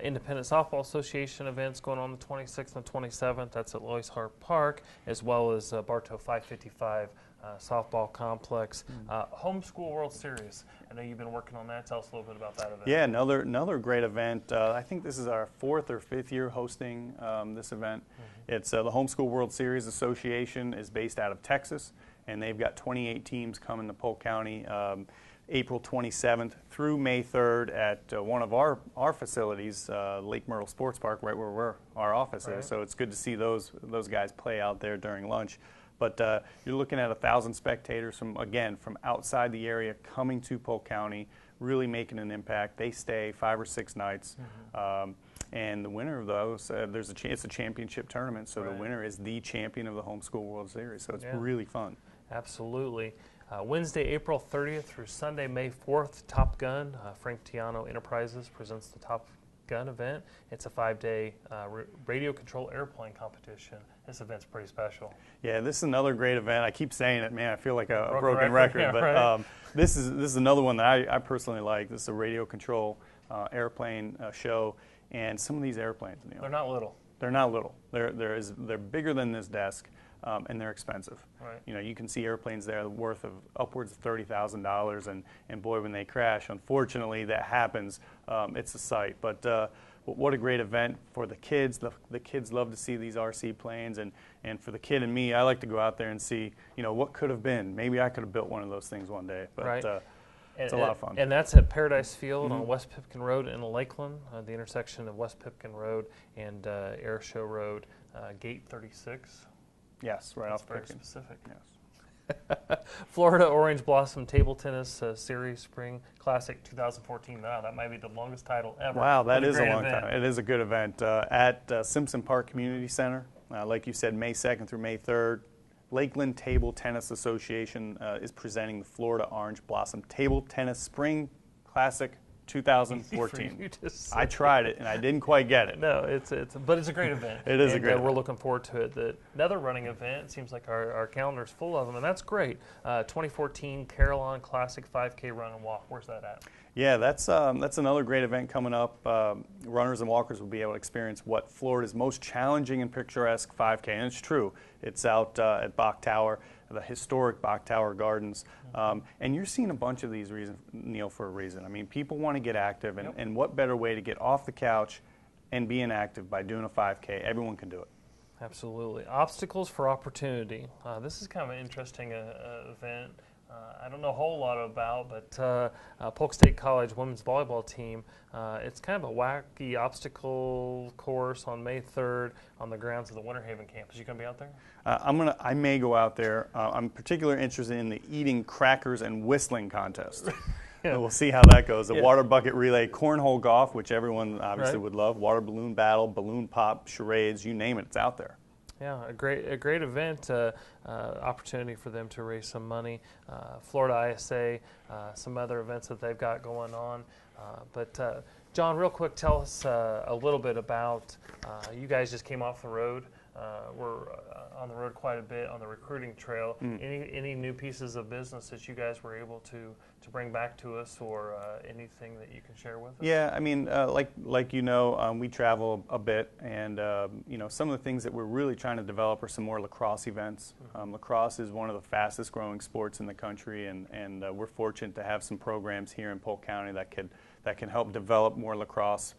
Independent Softball Association events going on the 26th and 27th. That's at Lois Hart Park, as well as Bartow 555 softball complex. Homeschool World Series. I know you've been working on that. Tell us a little bit about that event. Yeah, another great event. I think this is our 4th or 5th year hosting this event. It's the Homeschool World Series Association is based out of Texas, and they've got 28 teams coming to Polk County April 27th through May 3rd at one of our facilities, Lake Myrtle Sports Park, right where our office is. So it's good to see those guys play out there during lunch. But you're looking at 1,000 spectators from outside the area coming to Polk County, really making an impact. They stay 5 or 6 nights, and the winner of those, it's a championship tournament, so the winner is the champion of the Homeschool World Series. So it's really fun. Absolutely. Wednesday, April 30th through Sunday, May 4th, Top Gun, Frank Tiano Enterprises presents the Top gun event. It's a 5-day radio control airplane competition. This event's pretty special. Yeah, this is another great event. I keep saying it, man. I feel like a broken record, record. yeah, but right. This is another one that I personally like. This is a radio control airplane show, and some of these airplanes, they're not little. They're not little. They're bigger than this desk, and they're expensive. Right. You know, you can see airplanes there worth of upwards of $30,000, and boy, when they crash, unfortunately, that happens. It's a sight. But what a great event for the kids. The kids love to see these RC planes, and for the kid and me, I like to go out there and see, you know, what could have been. Maybe I could have built one of those things one day. But right. It's a lot of fun. And that's at Paradise Field on West Pipkin Road in Lakeland, the intersection of West Pipkin Road and Air Show Road, Gate 36. Yes, right off very Pipkin. Specific. Yes. Florida Orange Blossom Table Tennis Series Spring Classic 2014. Wow, that might be the longest title ever. Wow, that What a is a great long event. time. It is a good event at Simpson Park Community Center. Like you said, May 2nd through May 3rd. Lakeland Table Tennis Association is presenting the Florida Orange Blossom Table Tennis Spring Classic 2014. I tried it and I didn't quite get it. No, but it's a great event. It is a great event. We're looking forward to it. Another running event, it seems like our calendar's full of them, and that's great. 2014 Carillon Classic 5K Run and Walk. Where's that at? Yeah, that's another great event coming up. Runners and walkers will be able to experience what Florida's most challenging and picturesque 5K, and it's true. It's out at Bach Tower, the historic Bach Tower Gardens, and you're seeing a bunch of these reasons, Neil, for a reason. I mean, people want to get active, and what better way to get off the couch and be inactive by doing a 5K? Everyone can do it. Absolutely. Obstacles for opportunity. This is kind of an interesting event. I don't know a whole lot about, but Polk State College women's volleyball team, it's kind of a wacky obstacle course on May 3rd on the grounds of the Winter Haven campus. You going to be out there? I may go out there. I'm particularly interested in the eating crackers and whistling contest. Yeah. We'll see how that goes. The water bucket relay, cornhole golf, which everyone obviously would love, water balloon battle, balloon pop, charades, you name it, it's out there. Yeah, a great event, opportunity for them to raise some money. Florida ISA, some other events that they've got going on. But John, real quick, tell us a little bit about, you guys just came off the road. We're on the road quite a bit on the recruiting trail. Any new pieces of business that you guys were able to bring back to us, or anything that you can share with us? Yeah, I mean, like you know, we travel a bit, and you know, some of the things that we're really trying to develop are some more lacrosse events. Lacrosse is one of the fastest growing sports in the country, and we're fortunate to have some programs here in Polk County that can help develop more lacrosse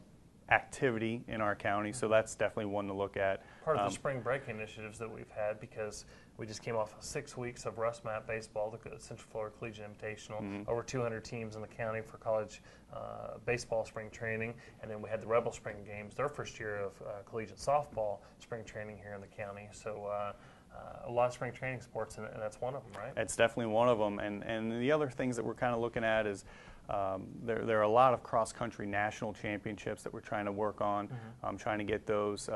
activity in our county, so that's definitely one to look at. Part of the spring break initiatives that we've had, because we just came off of 6 weeks of Russ Mat baseball, the Central Florida Collegiate Invitational, over 200 teams in the county for college baseball spring training, and then we had the Rebel Spring Games, their first year of collegiate softball spring training here in the county. So a lot of spring training sports, and that's one of them, right? It's definitely one of them, and the other things that we're kind of looking at is there are a lot of cross-country national championships that we're trying to work on. Trying to get those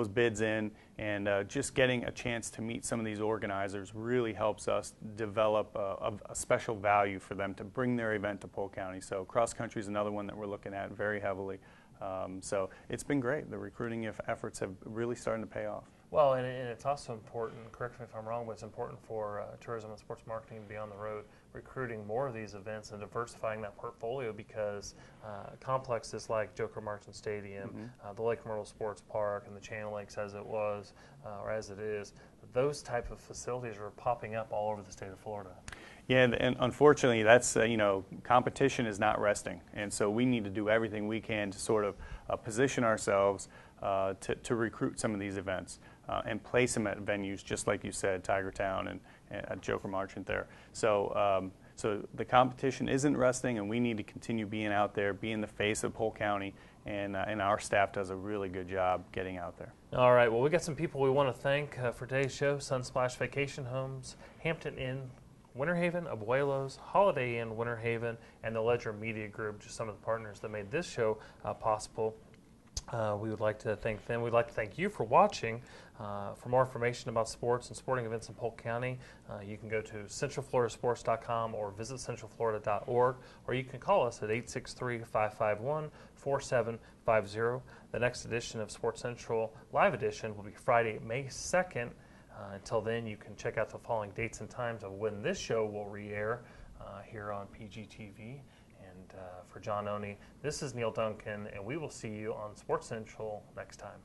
bids in, and just getting a chance to meet some of these organizers really helps us develop a special value for them to bring their event to Polk County. So cross-country is another one that we're looking at very heavily. So it's been great. The recruiting efforts have really started to pay off. Well, and it's also important, correct me if I'm wrong, but it's important for tourism and sports marketing to be on the road recruiting more of these events and diversifying that portfolio, because complexes like Joker Marchant Stadium, the Lake Myrtle Sports Park, and the Channel Lakes as it was, or as it is, those type of facilities are popping up all over the state of Florida. Yeah, and unfortunately, that's, you know, competition is not resting, and so we need to do everything we can to sort of position ourselves to recruit some of these events and place them at venues, just like you said, Tigertown and Joker Marchant there. So, so the competition isn't resting, and we need to continue being out there, being the face of Polk County, and our staff does a really good job getting out there. All right, well, we got some people we want to thank for today's show: Sunsplash Vacation Homes, Hampton Inn, Winter Haven, Abuelos, Holiday Inn, Winter Haven, and the Ledger Media Group, just some of the partners that made this show possible. We would like to thank them. We'd like to thank you for watching. For more information about sports and sporting events in Polk County, you can go to centralfloridasports.com or visit centralflorida.org, or you can call us at 863-551-4750. The next edition of Sports Central Live Edition will be Friday, May 2nd. Until then, you can check out the following dates and times of when this show will re-air here on PGTV. And for John Oney, this is Neil Duncan, and we will see you on Sports Central next time.